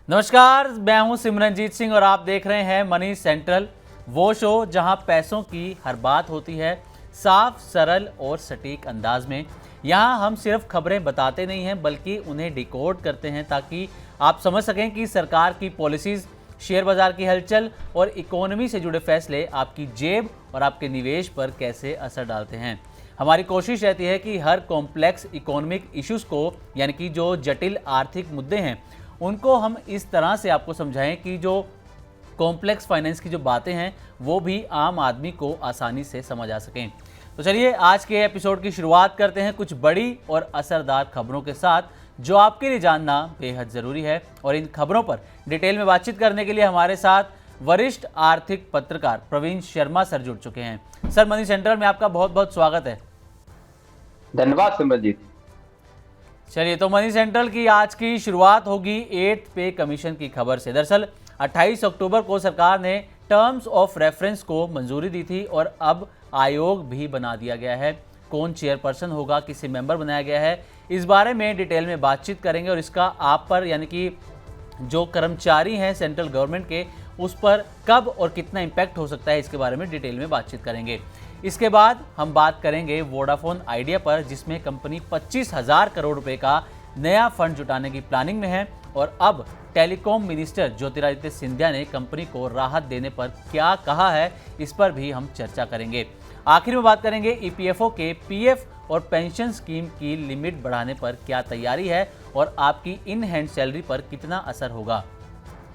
नमस्कार, मैं हूं सिमरनजीत सिंह और आप देख रहे हैं मनी सेंट्रल, वो शो जहां पैसों की हर बात होती है साफ, सरल और सटीक अंदाज में। यहां हम सिर्फ खबरें बताते नहीं हैं बल्कि उन्हें डिकोड करते हैं ताकि आप समझ सकें कि सरकार की पॉलिसीज, शेयर बाजार की हलचल और इकोनॉमी से जुड़े फैसले आपकी जेब और आपके निवेश पर कैसे असर डालते हैं। हमारी कोशिश रहती है कि हर कॉम्प्लेक्स इकोनॉमिक इश्यूज को, यानी कि जो जटिल आर्थिक मुद्दे हैं, उनको हम इस तरह से आपको समझाएं कि जो कॉम्प्लेक्स फाइनेंस की जो बातें हैं वो भी आम आदमी को आसानी से समझ आ सकें। तो चलिए आज के एपिसोड की शुरुआत करते हैं कुछ बड़ी और असरदार खबरों के साथ जो आपके लिए जानना बेहद ज़रूरी है। और इन खबरों पर डिटेल में बातचीत करने के लिए हमारे साथ वरिष्ठ आर्थिक पत्रकार प्रवीण शर्मा सर जुड़ चुके हैं। सर, मनी सेंट्रल में आपका बहुत बहुत स्वागत है। धन्यवाद सिमरजीत। चलिए, तो मनी सेंट्रल की आज की शुरुआत होगी 8th पे कमीशन की खबर से। दरअसल 28 अक्टूबर को सरकार ने टर्म्स ऑफ रेफरेंस को मंजूरी दी थी और अब आयोग भी बना दिया गया है। कौन चेयरपर्सन होगा, किसे मेंबर बनाया गया है, इस बारे में डिटेल में बातचीत करेंगे और इसका आप पर, यानी कि जो कर्मचारी हैं सेंट्रल गवर्नमेंट के, उस पर कब और कितना इम्पैक्ट हो सकता है, इसके बारे में डिटेल में बातचीत करेंगे। इसके बाद हम बात करेंगे वोडाफोन आइडिया पर, जिसमें कंपनी 25,000 करोड़ रुपए का नया फंड जुटाने की प्लानिंग में है। और अब टेलीकॉम मिनिस्टर ज्योतिरादित्य सिंधिया ने कंपनी को राहत देने पर क्या कहा है, इस पर भी हम चर्चा करेंगे। आखिर में बात करेंगे ईपीएफओ के पीएफ और पेंशन स्कीम की लिमिट बढ़ाने पर क्या तैयारी है और आपकी इन हैंड सैलरी पर कितना असर होगा।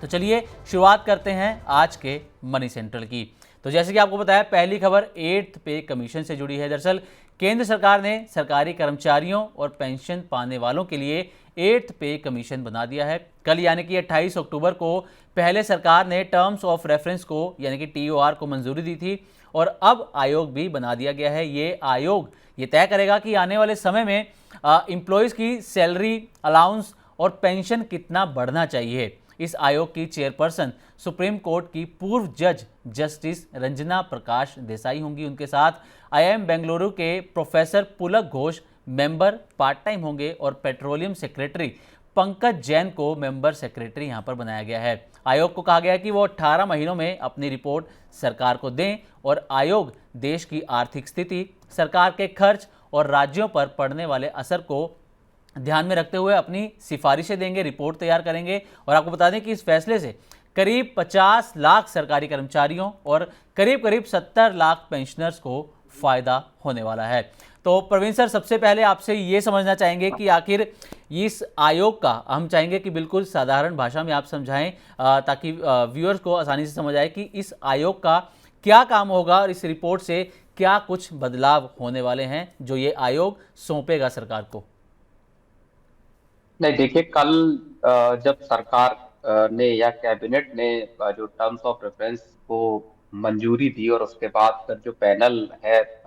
तो चलिए शुरुआत करते हैं आज के मनी सेंट्रल की। तो जैसे कि आपको बताया, पहली खबर 8th पे कमीशन से जुड़ी है। दरअसल केंद्र सरकार ने सरकारी कर्मचारियों और पेंशन पाने वालों के लिए 8th पे कमीशन बना दिया है। कल यानी कि 28 अक्टूबर को पहले सरकार ने टर्म्स ऑफ रेफरेंस को, यानी कि टीओआर को मंजूरी दी थी और अब आयोग भी बना दिया गया है। ये आयोग ये तय करेगा कि आने वाले समय में एम्प्लॉयज़ की सैलरी, अलाउंस और पेंशन कितना बढ़ना चाहिए। इस आयोग की चेयरपर्सन सुप्रीम कोर्ट की पूर्व जज जस्टिस रंजना प्रकाश देसाई होंगी। उनके साथ आईआईएम बेंगलुरु के प्रोफेसर पुलक घोष मेंबर पार्ट टाइम होंगे और पेट्रोलियम सेक्रेटरी पंकज जैन को मेंबर सेक्रेटरी यहां पर बनाया गया है। आयोग को कहा गया है कि वो 18 महीनों में अपनी रिपोर्ट सरकार को दें और आयोग देश की आर्थिक स्थिति, सरकार के खर्च और राज्यों पर पड़ने वाले असर को ध्यान में रखते हुए अपनी सिफारिशें देंगे, रिपोर्ट तैयार करेंगे। और आपको बता दें कि इस फैसले से करीब 50 लाख सरकारी कर्मचारियों और करीब 70 लाख पेंशनर्स को फायदा होने वाला है। तो प्रवीण सर, सबसे पहले आपसे ये समझना चाहेंगे कि आखिर इस आयोग का, हम चाहेंगे कि बिल्कुल साधारण भाषा में आप समझाएं ताकि व्यूअर्स को आसानी से समझ आए कि इस आयोग का क्या काम होगा और इस रिपोर्ट से क्या कुछ बदलाव होने वाले हैं जो ये आयोग सौंपेगा सरकार को। नहीं, देखिए, कल जब सरकार ने या कैबिनेट ने जो टर्म्स ऑफ रेफरेंस को मंजूरी दी और उसके बाद फिर जो पैनल है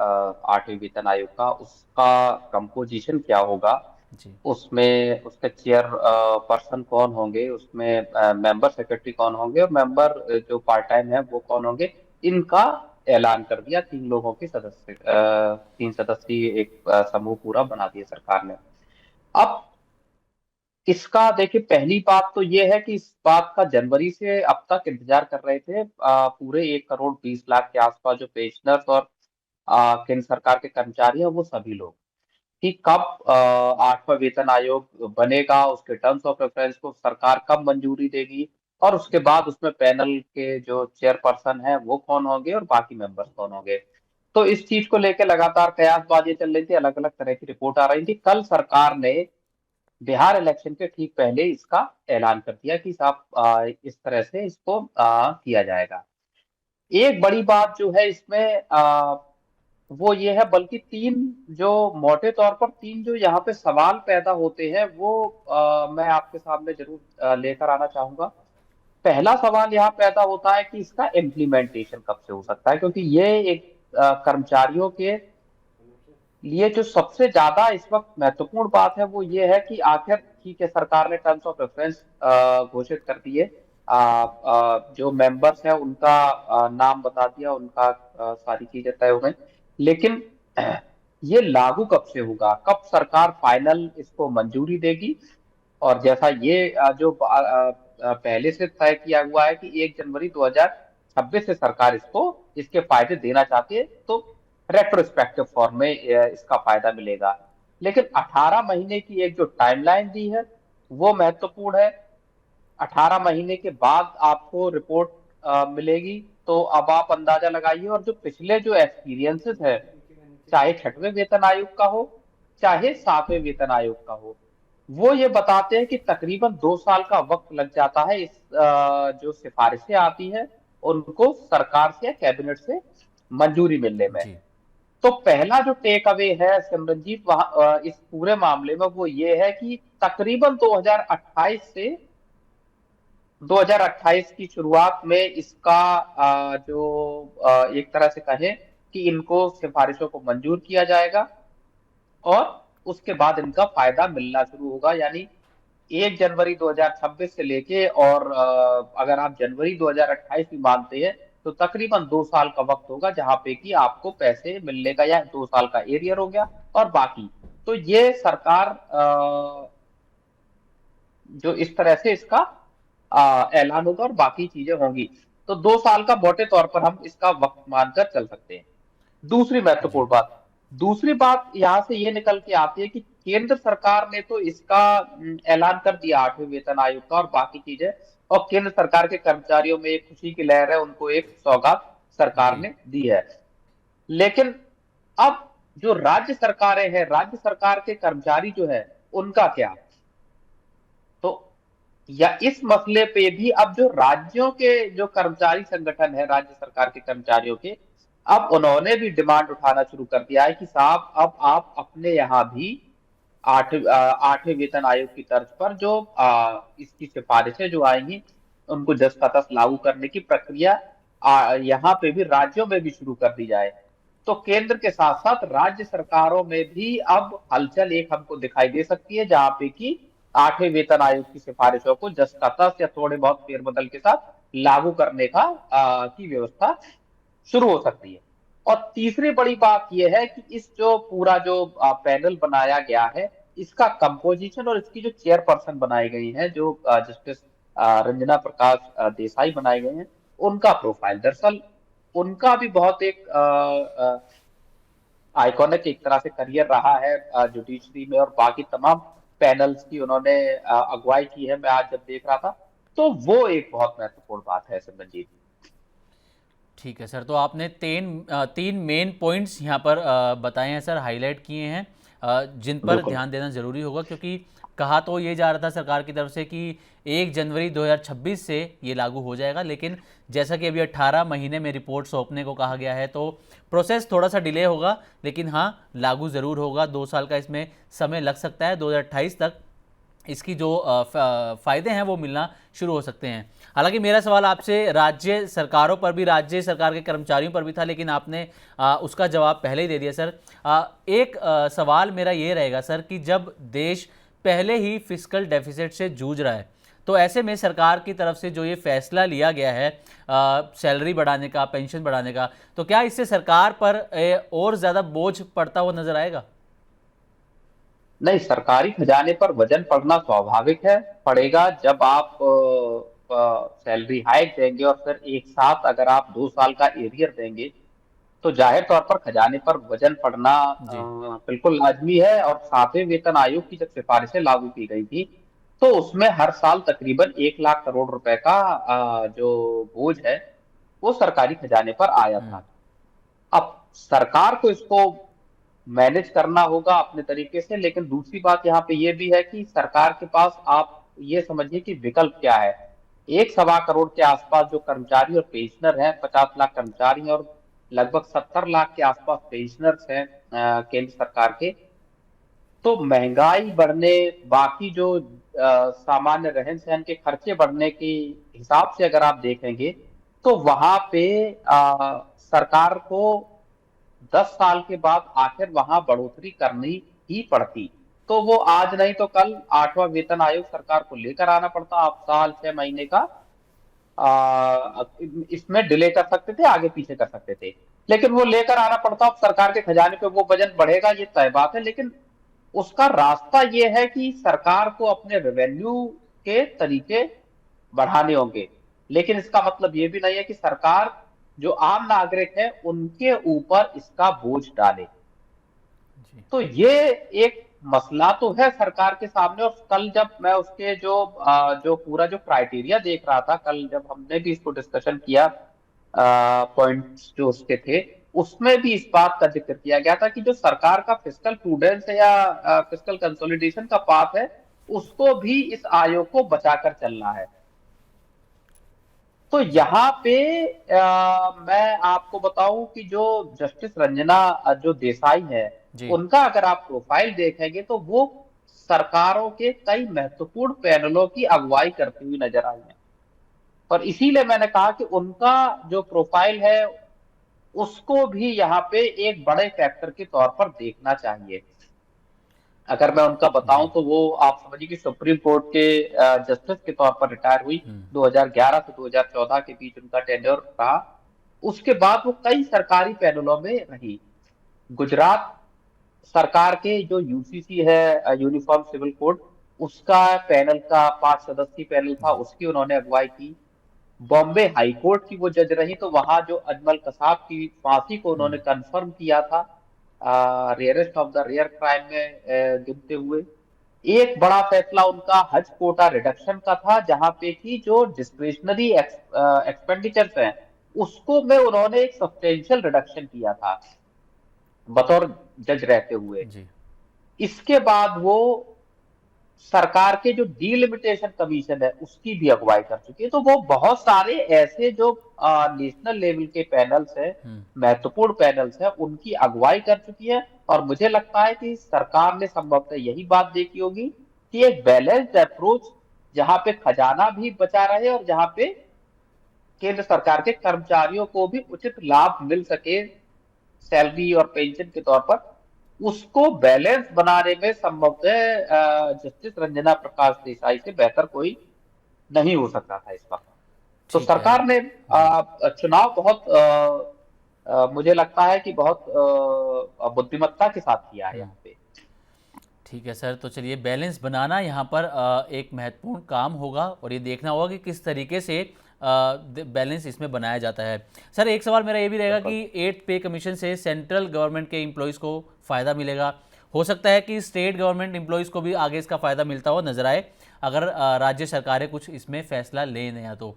8वें वेतन आयोग का, उसका कंपोजिशन क्या होगा, जी। उसमें उसके चेयर पर्सन कौन होंगे, उसमें मेंबर सेक्रेटरी कौन होंगे और मेंबर जो पार्ट टाइम है वो कौन होंगे, इनका ऐलान कर दिया। 3 सदस्यीय एक समूह पूरा बना दिया सरकार ने। अब इसका देखिए, पहली बात तो ये है कि इस बात का जनवरी से अब तक इंतजार कर रहे थे पूरे 1,20,00,000 के आसपास जो पेंशनर्स और केंद्र सरकार के कर्मचारी हैं, वो सभी लोग, कि कब 8वां वेतन आयोग बनेगा, उसके टर्म्स ऑफ रेफरेंस को सरकार कब मंजूरी देगी और उसके बाद उसमें पैनल के जो चेयरपर्सन है वो कौन होंगे और बाकी मेंबर्स कौन होंगे। तो इस चीज को लेकर लगातार कयासबाजी चल रही थी, अलग अलग तरह की रिपोर्ट आ रही थी। कल सरकार ने बिहार इलेक्शन के ठीक पहले इसका ऐलान कर दिया कि साहब इस तरह से इसको किया जाएगा। एक बड़ी बात जो है इसमें वो ये है, बल्कि तीन जो मोटे तौर पर तीन जो यहाँ पे सवाल पैदा होते हैं वो मैं आपके सामने जरूर लेकर आना चाहूंगा। पहला सवाल यहाँ पैदा होता है कि इसका इम्प्लीमेंटेशन कब से हो सकता है, क्योंकि ये एक कर्मचारियों के लिए जो सबसे ज्यादा इस वक्त महत्वपूर्ण बात है वो ये है कि आखिर, ठीक है, सरकार ने टर्म्स ऑफ रेफरेंस घोषित कर दिए, जो मेंबर्स हैं उनका नाम बता दिया, उनका सारी चीजें तय हो गई, लेकिन ये लागू कब से होगा, कब सरकार फाइनल इसको मंजूरी देगी। और जैसा ये जो पहले से तय किया हुआ है कि 1 जनवरी 2026 से सरकार इसके फायदे देना चाहती है, तो रेट्रोस्पेक्टिव फॉर्म में इसका फायदा मिलेगा। लेकिन 18 महीने की एक जो टाइमलाइन दी है वो महत्वपूर्ण है। 18 महीने के बाद आपको रिपोर्ट मिलेगी। तो अब आप अंदाजा लगाइए, और जो पिछले जो एक्सपीरियंसेस है, चाहे 6वें वेतन आयोग का हो चाहे 7वें वेतन आयोग का हो, वो ये बताते हैं कि तकरीबन 2 साल का वक्त लग जाता है इस जो सिफारिशें आती हैं उनको सरकार से या कैबिनेट से मंजूरी मिलने में। जी। तो पहला जो टेक अवे है सिमरनजीत वहां इस पूरे मामले में वो ये है कि तकरीबन 2028 की शुरुआत में इसका एक तरह से कहें कि इनको सिफारिशों को मंजूर किया जाएगा, और उसके बाद इनका फायदा मिलना शुरू होगा। यानी 1 जनवरी 2026 से लेके, और अगर आप जनवरी 2028 भी मानते हैं तो तकरीबन 2 साल का वक्त होगा जहां पे कि आपको पैसे मिलने का, या 2 साल का एरियर हो गया और बाकी। तो ये सरकार जो इस तरह से इसका ऐलान होगा और बाकी चीजें होंगी। तो 2 साल का मोटे तौर पर हम इसका वक्त मानकर चल सकते हैं। दूसरी जी। महत्वपूर्ण बात, दूसरी बात यहां से ये निकल के आती है कि केंद्र सरकार ने तो इसका ऐलान कर दिया 8वें वेतन आयोग का और बाकी चीजें, और केंद्र सरकार के कर्मचारियों में एक खुशी की लहर है, उनको एक सौगात सरकार जी। ने दी है। लेकिन अब जो राज्य सरकारें हैं, राज्य सरकार के कर्मचारी जो है उनका क्या? तो या इस मसले पे भी अब जो राज्यों के जो कर्मचारी संगठन है, राज्य सरकार के कर्मचारियों के, अब उन्होंने भी डिमांड उठाना शुरू कर दिया है कि साहब अब आप अपने यहाँ भी 8वें वेतन आयोग की तर्ज पर जो इसकी सिफारिशें जो आएंगी उनको जस का तस लागू करने की प्रक्रिया यहाँ पे भी राज्यों में भी शुरू कर दी जाए। तो केंद्र के साथ साथ राज्य सरकारों में भी अब हलचल एक हमको दिखाई दे सकती है, जहां पे कि 8वें वेतन आयोग की सिफारिशों को जस का तस या थोड़े बहुत फेरबदल के साथ लागू करने की व्यवस्था शुरू हो सकती है। और तीसरी बड़ी बात यह है कि इस जो पूरा जो पैनल बनाया गया है, इसका कंपोजिशन और इसकी जो चेयरपर्सन बनाई गई है, जो जस्टिस रंजना प्रकाश देसाई बनाए गए हैं, उनका प्रोफाइल दरअसल उनका भी बहुत एक आइकॉनिक एक तरह से करियर रहा है जुडिशरी में, और बाकी तमाम पैनल्स की उन्होंने अगुवाई की है। मैं आज जब देख रहा था तो वो एक बहुत महत्वपूर्ण बात है सिमरनजीत। ठीक है सर, तो आपने तीन मेन पॉइंट्स यहाँ पर बताए हैं सर, हाईलाइट किए हैं, जिन पर बिल्कुल। ध्यान देना ज़रूरी होगा, क्योंकि कहा तो ये जा रहा था सरकार की तरफ से कि 1 जनवरी 2026 से ये लागू हो जाएगा, लेकिन जैसा कि अभी 18 महीने में रिपोर्ट सौंपने को कहा गया है, तो प्रोसेस थोड़ा सा डिले होगा, लेकिन हाँ लागू ज़रूर होगा। 2 साल का इसमें समय लग सकता है, 2028 तक इसकी जो फ़ायदे हैं वो मिलना शुरू हो सकते हैं। हालांकि मेरा सवाल आपसे राज्य सरकारों पर भी, राज्य सरकार के कर्मचारियों पर भी था, लेकिन आपने उसका जवाब पहले ही दे दिया सर। एक सवाल मेरा ये रहेगा सर कि जब देश पहले ही फिस्कल डेफिसिट से जूझ रहा है, तो ऐसे में सरकार की तरफ से जो ये फैसला लिया गया है सैलरी बढ़ाने का, पेंशन बढ़ाने का, तो क्या इससे सरकार पर और ज़्यादा बोझ पड़ता हुआ नजर आएगा? नहीं, सरकारी खजाने पर वजन पड़ना स्वाभाविक है, पड़ेगा जब आप सैलरी हाइक देंगे और फिर एक साथ अगर आप 2 साल का एरियर देंगे, तो जाहिर तौर पर खजाने पर वजन पड़ना जी। बिल्कुल लाजमी है। और 7वें वेतन आयोग की जब सिफारिशें लागू की गई थी, तो उसमें हर साल तकरीबन 1 लाख करोड़ रुपए का जो बोझ है वो सरकारी खजाने पर आया हम्म। था। अब सरकार को इसको मैनेज करना होगा अपने तरीके से, लेकिन दूसरी बात यहाँ पे ये भी है कि सरकार के पास आप ये समझिए कि विकल्प क्या है। 1 सवा करोड़ के आसपास जो कर्मचारी और पेंशनर हैं, 50 लाख कर्मचारी हैं और लगभग 70 लाख के आसपास पेंशनर्स हैं केंद्र सरकार के। तो महंगाई बढ़ने, बाकी जो सामान्य रहन सहन के खर्चे बढ़ने के हिसाब से अगर आप देखेंगे, तो वहां पे सरकार को 10 साल के बाद आखिर वहां बढ़ोतरी करनी ही पड़ती। तो वो आज नहीं तो कल 8वां वेतन आयोग सरकार को लेकर आना पड़ता। आप साल 6 महीने का इसमें डिले कर सकते थे, आगे पीछे कर सकते थे, लेकिन वो लेकर आना पड़ता। अब सरकार के खजाने पे वो वजन बढ़ेगा, ये तय बात है, लेकिन उसका रास्ता ये है कि सरकार को अपने रेवेन्यू के तरीके बढ़ाने होंगे। लेकिन इसका मतलब ये भी नहीं है कि सरकार जो आम नागरिक है उनके ऊपर इसका बोझ डाले। जी। तो ये एक मसला तो है सरकार के सामने। और कल जब मैं उसके जो पूरा जो क्राइटेरिया देख रहा था, कल जब हमने भी इसको डिस्कशन किया, पॉइंट्स जो उसके थे, उसमें भी इस बात का जिक्र किया गया था कि जो सरकार का फिस्कल प्रूडेंस है या फिस्कल कंसोलिडेशन का पाथ है, उसको भी इस आयोग को बचाकर चलना है। तो जी। यहाँ पे मैं आपको बताऊं कि जो जस्टिस रंजना जो देसाई है, जी। उनका अगर आप प्रोफाइल देखेंगे तो वो सरकारों के कई महत्वपूर्ण पैनलों की अगुवाई करती हुई नजर आई है। और इसीलिए मैंने कहा कि उनका जो प्रोफाइल है उसको भी यहाँ पे एक बड़े फैक्टर के तौर पर देखना चाहिए। अगर मैं उनका बताऊं जी। तो वो आप समझिए कि सुप्रीम कोर्ट के जस्टिस के तौर पर रिटायर हुई। हम्म। 2011 से 2014 के बीच उनका टेन्योर रहा। उसके बाद वो कई सरकारी पैनलों में रही। गुजरात सरकार के जो यूसीसी है, यूनिफॉर्म सिविल कोड, उसका पैनल का 5 सदस्यीय पैनल था, जी। उसकी उन्होंने अगुवाई की। बॉम्बे हाई कोर्ट की वो जज रही, तो वहां जो अजमल कसाब की फांसी को उन्होंने हम्म। कंफर्म किया था, rarest of the rare crime में गिनते हुए। एक बड़ा फैसला उनका हज कोटा रिडक्शन का था, जहां पे कि जो डिस्क्रिशनरी एक्सपेंडिचर्स हैं उसको में उन्होंने एक सब्सटेंशियल रिडक्शन किया था बतौर जज रहते हुए। जी। इसके बाद वो सरकार के जो डीलिमिटेशन कमीशन है उसकी भी अगुवाई कर चुकी है। तो वो बहुत सारे ऐसे जो नेशनल लेवल के पैनल्स हैं, हम्म। महत्वपूर्ण पैनल्स हैं, उनकी अगुवाई कर चुकी है। और मुझे लगता है कि सरकार ने संभवतः यही बात देखी होगी कि एक बैलेंस्ड अप्रोच, जहां पे खजाना भी बचा रहे और जहां पे केंद्र सरकार के कर्मचारियों को भी उचित लाभ मिल सके सैलरी और पेंशन के तौर पर, उसको बैलेंस बनाने में संभवतः जस्टिस रंजना प्रकाश देसाई से बेहतर कोई नहीं हो सकता था इस वक्त। तो ठीक है। सरकार ने जी। चुनाव बहुत मुझे लगता है कि बहुत बुद्धिमत्ता के साथ किया है हम्म। यहाँ पे। ठीक है सर, तो चलिए बैलेंस बनाना यहाँ पर एक महत्वपूर्ण काम होगा और ये देखना होगा कि किस तरीके से बैलेंस इसमें बनाया जाता है। सर एक सवाल मेरा ये भी रहेगा बिल्कुल। कि 8th पे कमीशन से सेंट्रल गवर्नमेंट के एम्प्लॉयज़ को फ़ायदा मिलेगा, हो सकता है कि स्टेट गवर्नमेंट एम्प्लॉयज़ को भी आगे इसका फ़ायदा मिलता हुआ नजर आए अगर राज्य सरकारें कुछ इसमें फैसला लें नया तो।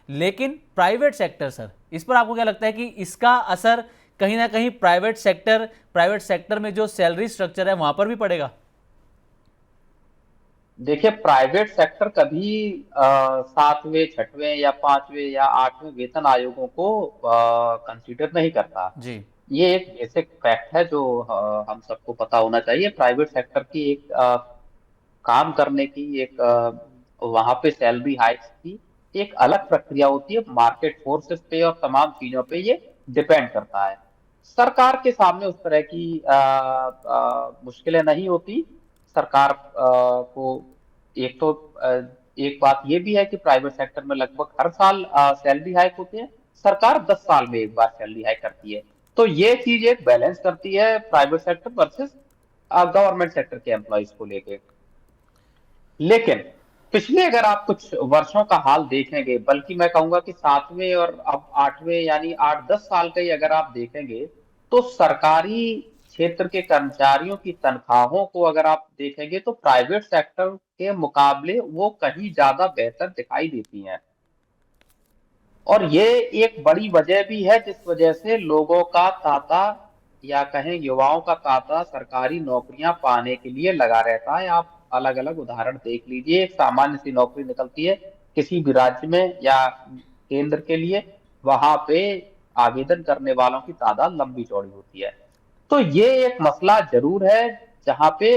लेकिन प्राइवेट सेक्टर सर, इस पर आपको क्या लगता है कि इसका असर कहीं ना कहीं प्राइवेट सेक्टर में जो सैलरी स्ट्रक्चर है वहाँ पर भी पड़ेगा? देखिए, प्राइवेट सेक्टर कभी 7वें 6वें या 5वें या 8वें वेतन आयोगों को कंसीडर नहीं करता। जी। ये एक बेसिक फैक्ट है जो हम सबको पता होना चाहिए। प्राइवेट सेक्टर की एक काम करने की एक वहां पे सैलरी हाइक्स की एक अलग प्रक्रिया होती है। मार्केट फोर्सेस पे और तमाम चीजों पे ये डिपेंड करता है। सरकार के सामने उस तरह की मुश्किलें नहीं होती। सरकार को एक तो एक बात ये भी है कि प्राइवेट सेक्टर में लगभग हर साल सैलरी हाइक होती है। सरकार 10 साल में एक बार सैलरी हाइक करती है। तो ये चीज एक बैलेंस करती है private sector versus government sector के एम्प्लॉयज को लेके। लेकिन पिछले अगर आप कुछ वर्षों का हाल देखेंगे, बल्कि मैं कहूंगा कि 7वें और अब 8वें यानी 8-10 साल का ही अगर आप देखेंगे, तो सरकारी क्षेत्र के कर्मचारियों की तनख्वाहों को अगर आप देखेंगे तो प्राइवेट सेक्टर के मुकाबले वो कहीं ज्यादा बेहतर दिखाई देती हैं। और ये एक बड़ी वजह भी है जिस वजह से लोगों का तांता, या कहें युवाओं का तांता, सरकारी नौकरियां पाने के लिए लगा रहता है। आप अलग अलग उदाहरण देख लीजिए। एक सामान्य सी नौकरी निकलती है किसी भी राज्य में या केंद्र के लिए, वहां पे आवेदन करने वालों की तादाद लंबी चौड़ी होती है। तो ये एक मसला जरूर है जहां पे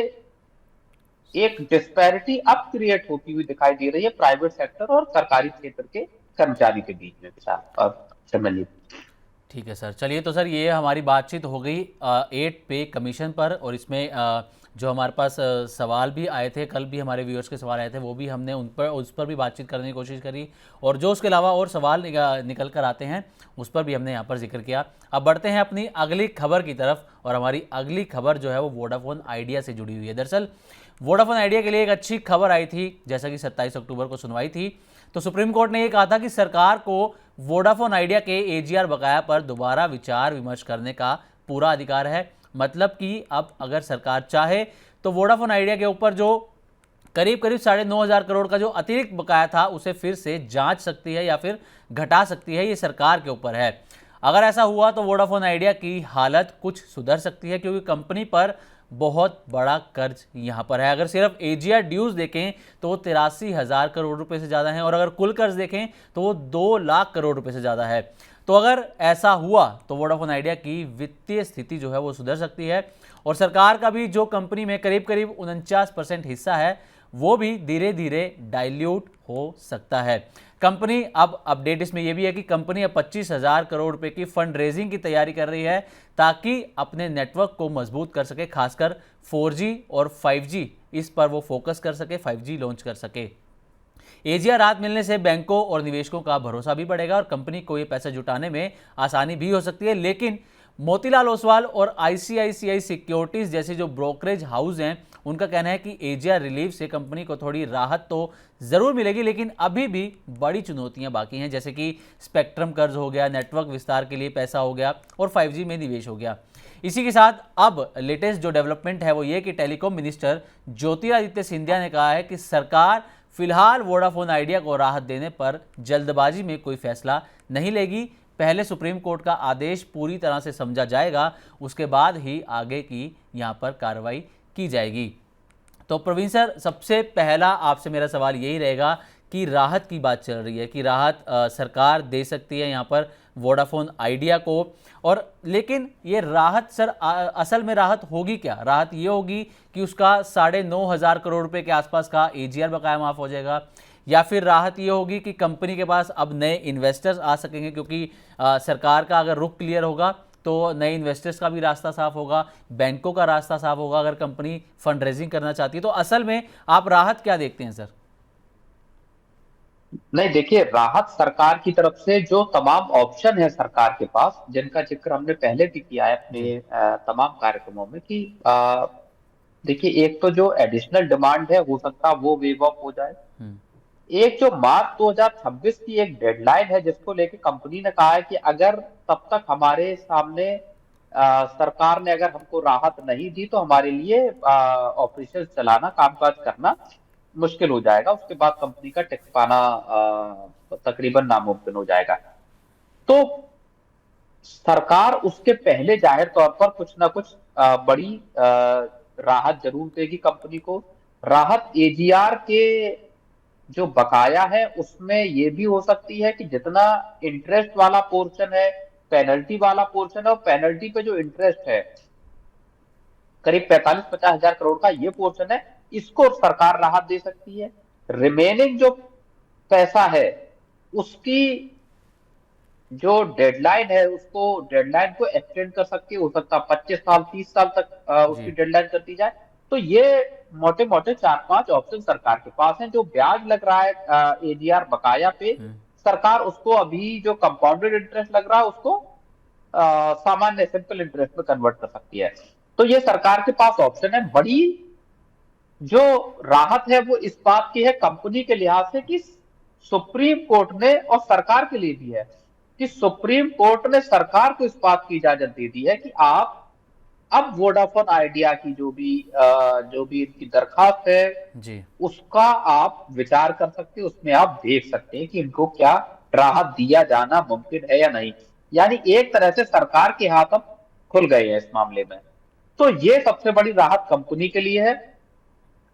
एक डिस्पैरिटी अब क्रिएट होती हुई दिखाई दे रही है प्राइवेट सेक्टर और सरकारी क्षेत्र के कर्मचारी के बीच में विशाल और चमनजीत। ठीक है सर, चलिए तो सर ये हमारी बातचीत हो गई 8th पे कमीशन पर, और इसमें जो हमारे पास सवाल भी आए थे, कल भी हमारे व्यूअर्स के सवाल आए थे, वो भी हमने उस पर भी बातचीत करने की कोशिश करी, और जो उसके अलावा और सवाल निकल कर आते हैं उस पर भी हमने यहाँ पर जिक्र किया। अब बढ़ते हैं अपनी अगली खबर की तरफ, और हमारी अगली खबर जो है वो वोडाफोन आइडिया से जुड़ी हुई है। दरअसल वोडाफोन आइडिया के लिए एक अच्छी खबर आई थी, जैसा कि 27 अक्टूबर को सुनवाई थी, तो सुप्रीम कोर्ट ने यह कहा था कि सरकार को वोडाफोन आइडिया के एजीआर बकाया पर दोबारा विचार विमर्श करने का पूरा अधिकार है। मतलब कि अब अगर सरकार चाहे तो वोडाफोन आइडिया के ऊपर जो करीब करीब 9,500 करोड़ का जो अतिरिक्त बकाया था उसे फिर से जांच सकती है या फिर घटा सकती है। ये सरकार के ऊपर है। अगर ऐसा हुआ तो वोडाफोन आइडिया की हालत कुछ सुधर सकती है, क्योंकि कंपनी पर बहुत बड़ा कर्ज यहाँ पर है। अगर सिर्फ एजीआर ड्यूज देखें तो वो 83,000 करोड़ रुपए से ज़्यादा है, और अगर कुल कर्ज देखें तो वो 2 लाख करोड़ रुपए से ज़्यादा है। तो अगर ऐसा हुआ तो वोडाफोन आइडिया की वित्तीय स्थिति जो है वो सुधर सकती है, और सरकार का भी जो कंपनी में करीब करीब 49% हिस्सा है वो भी धीरे धीरे डाइल्यूट हो सकता है। कंपनी अब अपडेट इसमें यह भी है कि कंपनी अब 25,000 करोड़ रुपए की फंड रेजिंग की तैयारी कर रही है, ताकि अपने नेटवर्क को मजबूत कर सके, खासकर 4G और 5G इस पर वो फोकस कर सके, 5G लॉन्च कर सके। एजीआर राहत मिलने से बैंकों और निवेशकों का भरोसा भी बढ़ेगा और कंपनी को ये पैसा जुटाने में आसानी भी हो सकती है। लेकिन मोतीलाल ओसवाल और आईसीआईसीआई सिक्योरिटीज जैसे जो ब्रोकरेज हाउस हैं, उनका कहना है कि एजीआर रिलीफ से कंपनी को थोड़ी राहत तो जरूर मिलेगी, लेकिन अभी भी बड़ी चुनौतियां बाकी हैं, जैसे कि स्पेक्ट्रम कर्ज हो गया, नेटवर्क विस्तार के लिए पैसा हो गया और 5G में निवेश हो गया। इसी के साथ अब लेटेस्ट जो डेवलपमेंट है वो ये कि टेलीकॉम मिनिस्टर ज्योतिरादित्य सिंधिया ने कहा है कि सरकार फिलहाल वोडाफोन आइडिया को राहत देने पर जल्दबाजी में कोई फैसला नहीं लेगी। पहले सुप्रीम कोर्ट का आदेश पूरी तरह से समझा जाएगा, उसके बाद ही आगे की यहाँ पर कार्रवाई की जाएगी। तो प्रवीण सर, सबसे पहला आपसे मेरा सवाल यही रहेगा कि राहत की बात चल रही है कि राहत सरकार दे सकती है यहाँ पर वोडाफोन आइडिया को, और लेकिन ये राहत सर असल में राहत होगी क्या? राहत ये होगी कि उसका 9,500 करोड़ रुपए के आसपास का एजीआर बकाया माफ हो जाएगा, या फिर राहत ये होगी कि कंपनी के पास अब नए इन्वेस्टर्स आ सकेंगे, क्योंकि सरकार का अगर रुख क्लियर होगा तो नए इन्वेस्टर्स का भी रास्ता साफ होगा, बैंकों का रास्ता साफ होगा अगर कंपनी फंड रेजिंग करना चाहती है। तो असल में आप राहत क्या देखते हैं सर? नहीं, देखिए, राहत सरकार की तरफ से जो तमाम ऑप्शन है सरकार के पास, जिनका जिक्र हमने पहले भी किया है अपने तमाम कार्यक्रमों में, कि देखिए, एक तो जो एडिशनल डिमांड है हो सकता है वो वेव ऑफ हो जाए। एक जो मार्च 2026 की एक डेडलाइन है जिसको लेके कंपनी ने कहा है कि अगर तब तक हमारे सामने सरकार ने अगर हमको राहत नहीं दी तो हमारे लिए ऑपरेशन चलाना, कामकाज करना मुश्किल हो जाएगा, उसके बाद कंपनी का टैक्स पाना तकरीबन नामुमकिन हो जाएगा। तो सरकार उसके पहले जाहिर तौर पर कुछ ना कुछ बड़ी राहत जरूर देगी कंपनी को। राहत एजीआर के जो बकाया है उसमें ये भी हो सकती है कि जितना इंटरेस्ट वाला पोर्शन है, पेनल्टी वाला पोर्शन है, और पेनल्टी पे जो इंटरेस्ट है करीब 45-50 हजार करोड़ का ये पोर्शन है, इसको सरकार राहत दे सकती है। रिमेनिंग जो पैसा है उसकी जो डेडलाइन है उसको डेडलाइन को एक्सटेंड कर सकती है, हो सकता है 25 साल 30 साल तक उसकी डेडलाइन कर दी जाए। तो ये मोटे मोटे 4-5 ऑप्शन सरकार के पास हैं। जो ब्याज लग रहा है एजीआर बकाया पे, सरकार उसको अभी जो कंपाउंडेड इंटरेस्ट लग रहा है उसको सामान्य सिंपल इंटरेस्ट में कन्वर्ट कर सकती है। तो ये सरकार के पास ऑप्शन है। बड़ी जो राहत है वो इस बात की है कंपनी के लिहाज से कि सुप्रीम कोर्ट ने, और सरकार के लिए भी है कि सुप्रीम कोर्ट ने सरकार को इस बात की इजाजत दे दी है कि आप अब वोडाफोन आइडिया की जो भी इनकी दरखास्त है जी, उसका आप विचार कर सकते हैं, उसमें आप देख सकते हैं कि इनको क्या राहत दिया जाना मुमकिन है या नहीं। यानी एक तरह से सरकार के हाथ अब खुल गए हैं इस मामले में। तो ये सबसे बड़ी राहत कंपनी के लिए है।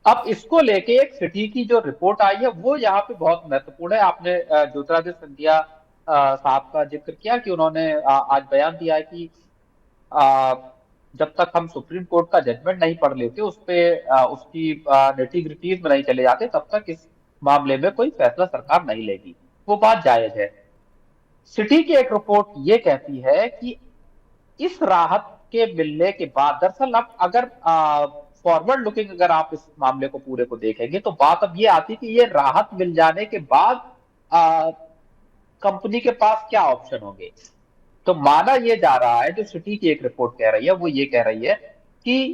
अब इसको लेके एक सिटी की जो रिपोर्ट आई है वो यहाँ पे बहुत महत्वपूर्ण है। आपने ज्योतिरादित्य सिंधिया साहब का जिक्र किया कि उन्होंने आज बयान दिया है कि जब तक हम सुप्रीम कोर्ट का जजमेंट नहीं पढ़ लेते, उस पे उसकी नेटिग्रिटीज में नहीं चले जाते, तब तक इस मामले में कोई फैसला सरकार नहीं लेगी। वो बात जायज है। सिटी की एक रिपोर्ट ये कहती है कि इस राहत के मिलने के बाद, दरअसल अब अगर फॉरवर्ड लुकिंग अगर आप इस मामले को पूरे को देखेंगे तो बात अब ये आती कि ये राहत मिल जाने के बाद कंपनी के पास क्या ऑप्शन होंगे। तो माना ये जा रहा है, जो सिटी की एक रिपोर्ट कह रही है वो ये कह रही है कि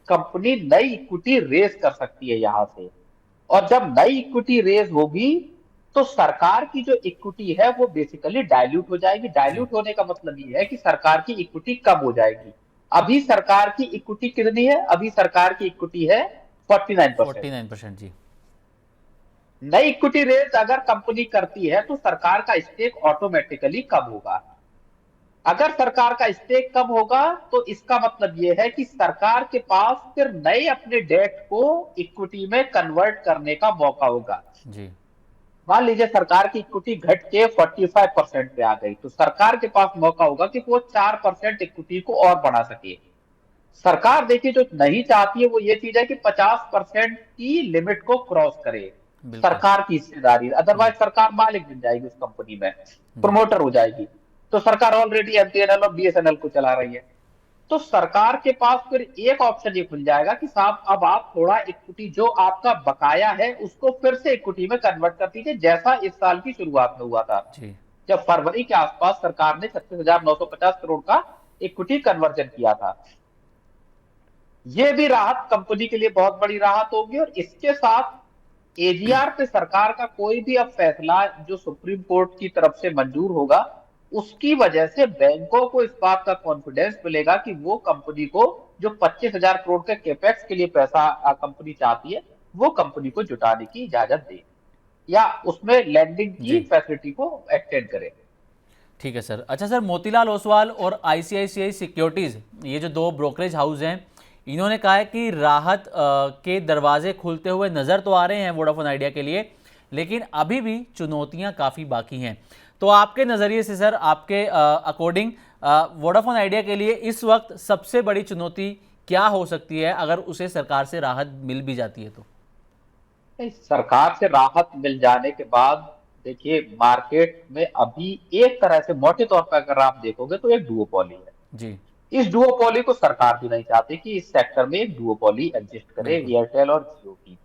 कंपनी नई इक्विटी रेज कर सकती है यहां से, और जब नई इक्विटी रेज होगी तो सरकार की जो इक्विटी है वो बेसिकली डाइल्यूट हो जाएगी। जी। डाइल्यूट होने का मतलब ये है कि सरकार की इक्विटी कम हो जाएगी। अभी सरकार की इक्विटी कितनी है? अभी सरकार की इक्विटी है 49%। 49% जी। नई इक्विटी रेज अगर कंपनी करती है तो सरकार का स्टेक ऑटोमेटिकली कम होगा। अगर सरकार का स्टेक कम होगा तो इसका मतलब यह है कि सरकार के पास फिर नए अपने डेट को इक्विटी में कन्वर्ट करने का मौका होगा। जी। मान लीजिए सरकार की इक्विटी घट के 45% पे आ गई, तो सरकार के पास मौका होगा कि वो 4% इक्विटी को और बढ़ा सके। सरकार देखिए जो नहीं चाहती है वो ये चीज है कि 50% की लिमिट को क्रॉस करे बिल्कुल। सरकार की हिस्सेदारी, अदरवाइज सरकार मालिक बन जाएगी उस कंपनी में, जी। प्रमोटर हो जाएगी। तो सरकार ऑलरेडी एमटीएनएल और बीएसएनएल को चला रही है। तो सरकार के पास फिर एक ऑप्शन ये खुल जाएगा कि साहब अब आप थोड़ा इक्विटी जो आपका बकाया है उसको फिर से इक्विटी में कन्वर्ट कर दीजिए, जैसा इस साल की शुरुआत में हुआ था, जी। जब फरवरी के आसपास सरकार ने 36,950 करोड़ का इक्विटी कन्वर्जन किया था। ये भी राहत कंपनी के लिए बहुत बड़ी राहत होगी। और इसके साथ एजीआर पे सरकार का कोई भी अब फैसला जो सुप्रीम कोर्ट की तरफ से मंजूर होगा, उसकी वजह से बैंकों को इस बात का कॉन्फिडेंस मिलेगा कि वो कंपनी को जो 25,000 करोड़ के केपेक्स के लिए पैसा कंपनी चाहती है वो कंपनी को जुटाने की इजाजत दे या उसमें लैंडिंग की जी। फैसिलिटी को एक्सटेंड करे। ठीक है सर। अच्छा सर, मोतीलाल ओसवाल और आईसीआईसीआई सिक्योरिटीज़, ये जो दो ब्रोकरेज हाउस हैं, इन्होंने कहा है कि राहत के दरवाजे खुलते हुए नज़र तो आ रहे हैं वोडाफोन आइडिया के लिए, लेकिन अभी भी चुनौतियां काफ़ी बाकी हैं। तो आपके नज़रिए से सर, आपके अकॉर्डिंग वोडाफोन आइडिया के लिए इस वक्त सबसे बड़ी चुनौती क्या हो सकती है, अगर उसे सरकार से राहत मिल भी जाती है तो? सरकार से राहत मिल जाने के बाद देखिए मार्केट में अभी एक तरह से मोटे तौर पर अगर आप देखोगे तो एक डुओपोली है। जी। इस डुओपोली को सरकार भी नहीं चाहती कि इस सेक्टर में एक डुओपोली एग्जिस्ट करे बिल्कुल। एयरटेल और जियो की।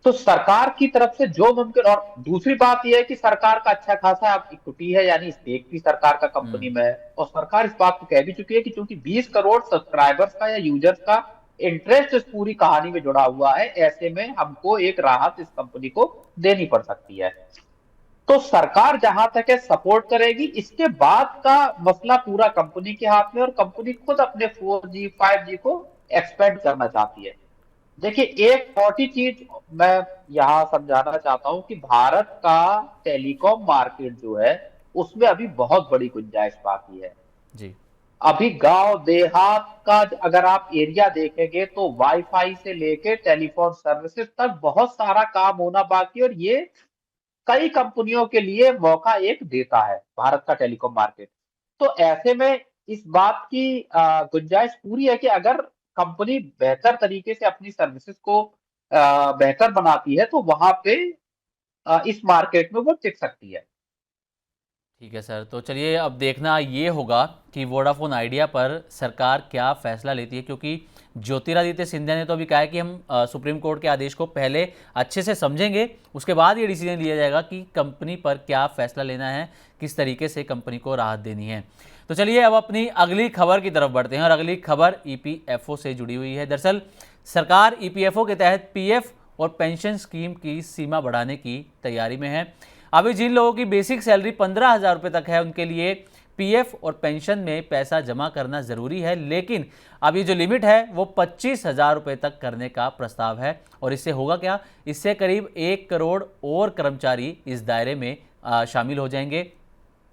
तो सरकार की तरफ से जो मुमकिन, और दूसरी बात यह है कि सरकार का अच्छा खासा अब इक्विटी है, यानी स्टेक भी सरकार का कंपनी में है। और सरकार इस बात को कह भी चुकी है कि चूंकि 20 करोड़ सब्सक्राइबर्स का या यूजर्स का इंटरेस्ट इस पूरी कहानी में जुड़ा हुआ है, ऐसे में हमको एक राहत इस कंपनी को देनी पड़ सकती है। तो सरकार जहां तक है सपोर्ट करेगी। इसके बाद का मसला पूरा कंपनी के हाथ में, और कंपनी खुद अपने 4G 5G को एक्सपेंड करना चाहती है। देखिए एक छोटी चीज मैं यहां समझाना चाहता हूं कि भारत का टेलीकॉम मार्केट जो है उसमें अभी बहुत बड़ी गुंजाइश बाकी है। जी। अभी गांव देहात का अगर आप एरिया देखेंगे तो वाईफाई से लेके टेलीफोन सर्विसेज तक बहुत सारा काम होना बाकी है। और ये कई कंपनियों के लिए मौका एक देता है भारत का टेलीकॉम मार्केट। तो ऐसे में इस बात की गुंजाइश पूरी है कि अगर कंपनी बेहतर तरीके से अपनी सर्विसेज को बेहतर बनाती है तो वहां पे इस मार्केट में वो टिक सकती है। ठीक है सर, तो चलिए अब देखना ये होगा कि वोडाफोन आइडिया पर सरकार क्या फैसला लेती है, क्योंकि ज्योतिरादित्य सिंधिया ने तो अभी कहा है कि हम सुप्रीम कोर्ट के आदेश को पहले अच्छे से समझेंगे, उसके बाद ये डिसीजन लिया जाएगा कि कंपनी पर क्या फैसला लेना है, किस तरीके से कंपनी को राहत देनी है। तो चलिए अब अपनी अगली खबर की तरफ बढ़ते हैं, और अगली खबर ईपीएफओ से जुड़ी हुई है। दरअसल सरकार ईपीएफओ के तहत पीएफ और पेंशन स्कीम की सीमा बढ़ाने की तैयारी में है। अभी जिन लोगों की बेसिक सैलरी 15,000 रुपये तक है, उनके लिए पीएफ और पेंशन में पैसा जमा करना ज़रूरी है, लेकिन अभी जो लिमिट है वो 25,000 रुपये तक करने का प्रस्ताव है। और इससे होगा क्या? इससे करीब 1 करोड़ और कर्मचारी इस दायरे में शामिल हो जाएंगे।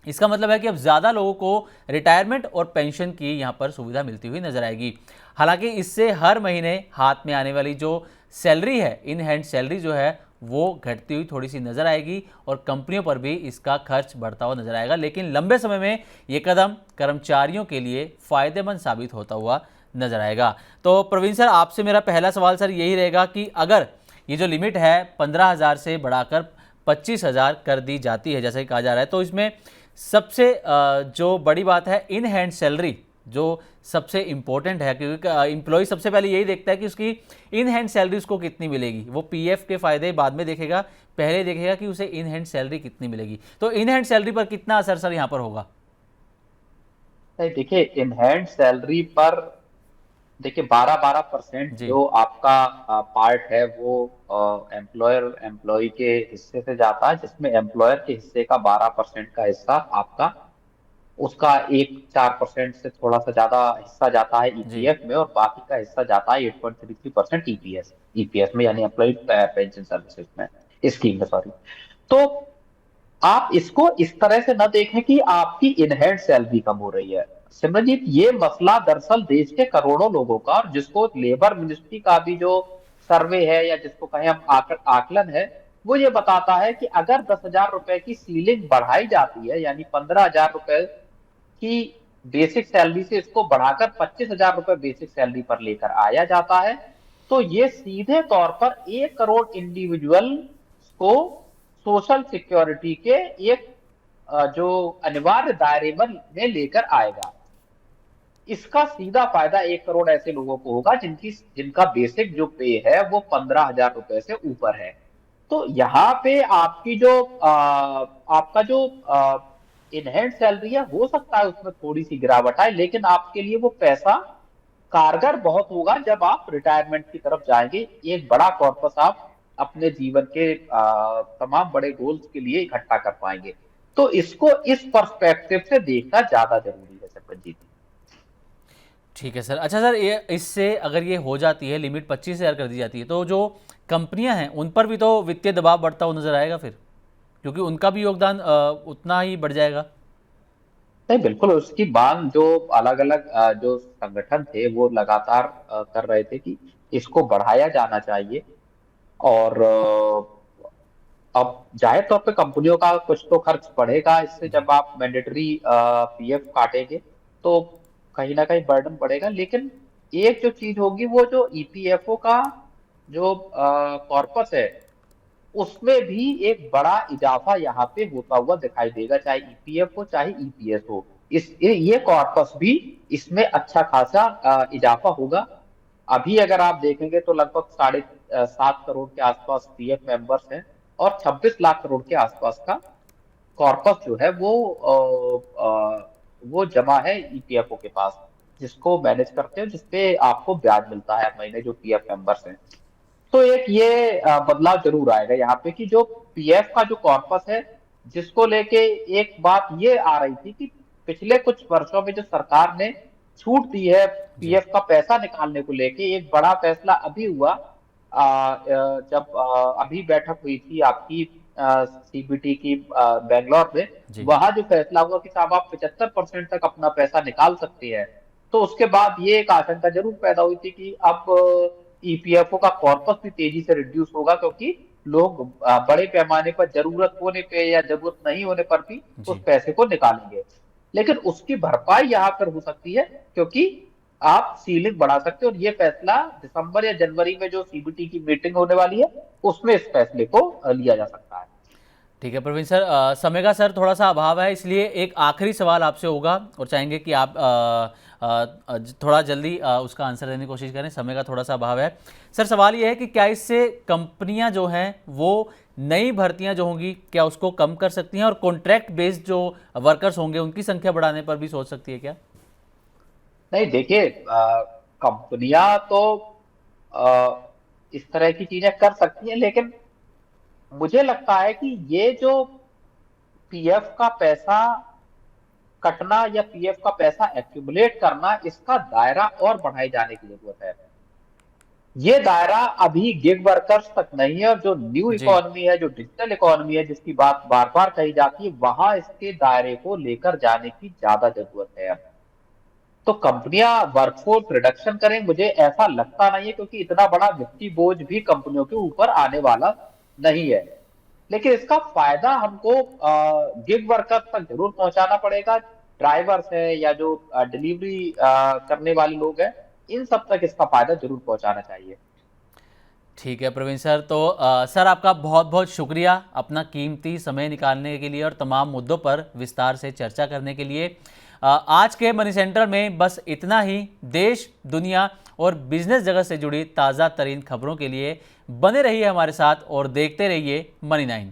इसका मतलब है कि अब ज़्यादा लोगों को रिटायरमेंट और पेंशन की यहाँ पर सुविधा मिलती हुई नजर आएगी। हालांकि इससे हर महीने हाथ में आने वाली जो सैलरी है, इन हैंड सैलरी जो है, वो घटती हुई थोड़ी सी नज़र आएगी, और कंपनियों पर भी इसका खर्च बढ़ता हुआ नजर आएगा। लेकिन लंबे समय में ये कदम कर्मचारियों के लिए फ़ायदेमंद साबित होता हुआ नजर आएगा। तो प्रवीण सर, आपसे मेरा पहला सवाल सर यही रहेगा कि अगर ये जो लिमिट है 15,000 से बढ़ाकर 25,000 कर दी जाती है, जैसा कि कहा जा रहा है, तो इसमें सबसे जो बड़ी बात है इन हैंड सैलरी जो सबसे इम्पोर्टेंट है, क्योंकि एम्प्लॉय सबसे पहले यही देखता है कि उसकी इन हैंड सैलरी उसको कितनी मिलेगी। वो पीएफ के फायदे बाद में देखेगा, पहले देखेगा कि उसे इन हैंड सैलरी कितनी मिलेगी। तो इन हैंड सैलरी पर कितना असर सर यहाँ पर होगा? देखिए इन हैंड सैलरी पर देखिए 12% जी। जो आपका पार्ट है वो एम्प्लॉयर एम्प्लॉय के हिस्से से जाता है, जिसमें एम्प्लॉयर के हिस्से का 12% का हिस्सा आपका, उसका एक 4% से थोड़ा सा ज्यादा हिस्सा जाता है जी। ईपीएफ में, और बाकी का हिस्सा जाता है 8.33% ईपीएस ईपीएस में, यानी एम्प्लॉय पेंशन सर्विसेज में, स्कीम में, सॉरी। तो आप इसको इस तरह से न देखें कि आपकी इन हैंड सैलरी कम हो रही है। सिमरनजीत, ये मसला दरअसल देश के करोड़ों लोगों का, और जिसको लेबर मिनिस्ट्री का भी जो सर्वे है, या जिसको कहें हम आकलन है, वो ये बताता है कि अगर 10,000 रुपए की सीलिंग बढ़ाई जाती है, यानी 15,000 रुपए की बेसिक सैलरी से इसको बढ़ाकर 25,000 रुपए बेसिक सैलरी पर लेकर आया जाता है, तो ये सीधे तौर पर 1 करोड़ इंडिविजुअल को सोशल सिक्योरिटी के एक जो अनिवार्य दायरे में लेकर आएगा। इसका सीधा फायदा 1 करोड़ ऐसे लोगों को होगा जिनका बेसिक जो पे है वो 15,000 रुपए से ऊपर है। तो यहाँ पे आपकी जो आपका जो इन हैंड सैलरी है, हो सकता है उसमें थोड़ी सी गिरावट आए, लेकिन आपके लिए वो पैसा कारगर बहुत होगा जब आप रिटायरमेंट की तरफ जाएंगे। एक बड़ा कॉर्पस आप अपने जीवन के तमाम बड़े गोल्स के लिए इकट्ठा कर पाएंगे। तो इसको इस पर्सपेक्टिव से देखना ज्यादा जरूरी है सरपंच। ठीक है सर। अच्छा सर, ये इससे अगर ये हो जाती है, लिमिट 25,000 कर दी जाती है, तो जो कंपनियां हैं उन पर भी तो वित्तीय दबाव बढ़ता हुआ नजर आएगा फिर, क्योंकि उनका भी योगदान उतना ही बढ़ जाएगा। नहीं, बिल्कुल उसकी मांग जो अलग अलग जो संगठन थे वो लगातार कर रहे थे कि इसको बढ़ाया जाना चाहिए। और अब जाहिर तौर पे कंपनियों का कुछ तो खर्च बढ़ेगा इससे, जी। जब आप मैंडेटरी पीएफ काटेंगे तो कहीं ना कहीं बर्डन बढ़ेगा। लेकिन एक जो चीज होगी, वो जो ईपीएफओ का जो कॉर्पस है, उसमें भी एक बड़ा इजाफा यहाँ पे होता हुआ दिखाई देगा, चाहे ईपीएफ हो चाहे ईपीएस हो। ये कॉर्पस भी इसमें अच्छा खासा इजाफा होगा। अभी अगर आप देखेंगे तो लगभग 7.5 करोड़ के आसपास पीएफ मेंबर्स हैं, और 26 लाख करोड़ के आसपास का कॉर्पस जो है वो जमा है ईपीएफओ के पास, जिसको मैनेज करते हैं, जिसपे आपको ब्याज मिलता है हर महीने, जो पीएफ मेंबर्स हैं। तो एक ये बदलाव जरूर आएगा यहाँ पे कि जो पीएफ का जो कॉर्पस है, जिसको लेके एक बात ये आ रही थी कि पिछले कुछ वर्षों में जो सरकार ने छूट दी है जी। पीएफ का पैसा निकालने को लेके, एक बड़ा फैसला अभी हुआ जब अभी बैठक हुई थी आपकी सीबीटी की बेंगलोर में। जी। वहां जो फैसला हुआ कि साहब आप 75% तक अपना पैसा निकाल सकते हैं। तो उसके बाद ये एक आशंका जरूर पैदा हुई थी कि अब ईपीएफओ का कॉर्पस भी तेजी से रिड्यूस होगा, क्योंकि लोग बड़े पैमाने पर जरूरत होने पे या जरूरत नहीं होने पर भी उस जी। पैसे को निकालेंगे। लेकिन उसकी भरपाई यहाँ पर हो सकती है, क्योंकि आप सीलिंग बढ़ा सकते हो, और ये फैसला दिसंबर या जनवरी में जो सीबीटी की मीटिंग होने वाली है, उसमें इस फैसले को लिया जा सकता है। ठीक है प्रवीण सर, समय का सर थोड़ा सा अभाव है, इसलिए एक आखिरी सवाल आपसे होगा और चाहेंगे कि आप थोड़ा जल्दी उसका आंसर देने की कोशिश करें, समय का थोड़ा सा अभाव है। सर सवाल ये है कि क्या इससे कंपनियां जो हैं वो नई भर्तियां जो होंगी क्या उसको कम कर सकती हैं, और कॉन्ट्रैक्ट बेस्ड जो वर्कर्स होंगे उनकी संख्या बढ़ाने पर भी सोच सकती है क्या? नहीं, देखिए कंपनियां तो अ, इस तरह की चीजें कर सकती हैं, लेकिन मुझे लगता है कि ये जो पीएफ का पैसा कटना या पीएफ का पैसा एक्यूमुलेट करना, इसका दायरा और बढ़ाए जाने की जरूरत है। ये दायरा अभी गिग वर्कर्स तक नहीं है, और जो न्यू जी। इकोनॉमी है, जो डिजिटल इकोनॉमी है, जिसकी बात बार बार कही जाती है, वहां इसके दायरे को लेकर जाने की ज्यादा जरूरत है अब। तो कंपनियां वर्कफोर्स रिडक्शन करें, मुझे ऐसा लगता नहीं है, क्योंकि इतना बड़ा वित्तीय बोझ भी कंपनियों के ऊपर आने वाला नहीं है। लेकिन इसका फायदा हमको गिग वर्कर्स तक जरूर पहुंचाना पड़ेगा। ड्राइवर्स है या जो डिलीवरी करने वाले लोग हैं, इन सब तक इसका फायदा जरूर पहुंचाना चाहिए। ठीक है प्रवीण सर, तो सर आपका बहुत बहुत शुक्रिया अपना कीमती समय निकालने के लिए और तमाम मुद्दों पर विस्तार से चर्चा करने के लिए। आज के मनी सेंटर में बस इतना ही। देश, दुनिया और बिजनेस जगत से जुड़ी ताज़ा तरीन खबरों के लिए बने रहिए हमारे साथ और देखते रहिए मनी 9।